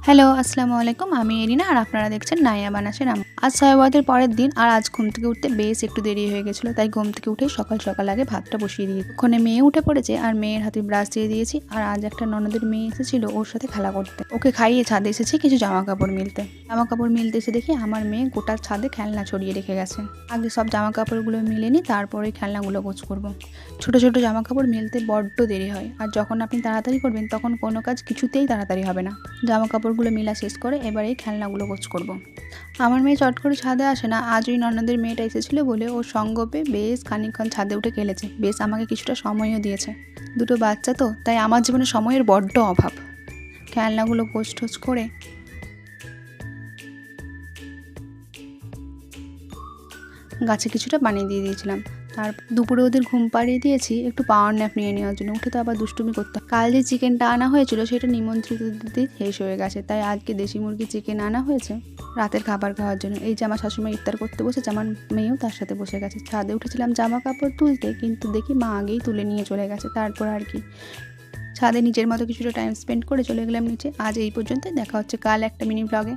Hello, আসসালামু আলাইকুম। আমি এরিনা আর আপনারা দেখছেন নাইয়া বানাসে নাম। আজ সয়াবতের পরের দিন আর আজ ঘুম থেকে উঠতে বেশ একটু দেরি হয়ে গেছিলো, তাই ঘুম থেকে উঠে সকাল সকাল আগে ভাতটা বসিয়ে দিয়েছি। ওখানে মেয়ে উঠে পড়েছে আর মেয়ের হাতে ব্রাশ দিয়ে দিয়েছি। আর আজ একটা ননদের মেয়ে এসেছিল ওর সাথে খেলা করতে, ওকে খাইয়ে ছাদে এসেছি কিছু জামা কাপড় মিলতে এসে দেখি আমার মেয়ে গোটা ছাদে খেলনা ছড়িয়ে রেখে গেছে। আগে সব জামা কাপড়গুলো মিলে নিই, তারপরে খেলনাগুলো গোছ করবো। ছোট ছোট জামা কাপড় মিলতে বড্ড দেরি হয়, আর যখন আপনি তাড়াতাড়ি করবেন তখন কোনো কাজ কিছুতেই তাড়াতাড়ি হবে না। জামা কাপড়গুলো মেলা শেষ করে এবার এই খেলনাগুলো গোছ করব। আমার মেয়ে চট করে ছাদে আসে না, আজ ওই ননদের মেয়েটা এসেছিলো বলে ওর সঙ্গ পেয়ে বেশ খানিকক্ষণ ছাদে উঠে খেলেছে, বেশ আমাকে কিছুটা সময়ও দিয়েছে। দুটো বাচ্চা তো, তাই আমার জীবনে সময়ের বড্ড অভাব। খেলনাগুলো গোছ টোছ করে গাছে কিছুটা পানি দিয়ে দিয়েছিলাম। আর দুপুরে ওদের ঘুম পাড়িয়ে দিয়েছি একটু পাওয়ার ন্যাপ নিয়ে নেওয়ার জন্য। উঠে তো আবার দুষ্টুমি করতে। কাল যে চিকেনটা আনা হয়েছিল সেটা নিমন্ত্রিতদের শেষ হয়ে গেছে, তাই আজকে দেশি মুরগি চিকেন আনা হয়েছে রাতের খাবার খাওয়ার জন্য। এই যে আমার শাশুড়ি ইফতার করতে বসেছে, আমার মেয়েও তার সাথে বসে গেছে। ছাদে উঠেছিলাম জামা কাপড় তুলতে, কিন্তু দেখি মা আগেই তুলে নিয়ে চলে গেছে। তারপর আর কি ছাদে নিজের মতো কিছুটা টাইম স্পেন্ড করে চলে গেলাম নিচে। আজ এই পর্যন্ত, দেখা হচ্ছে কাল একটা মিনি ব্লগে।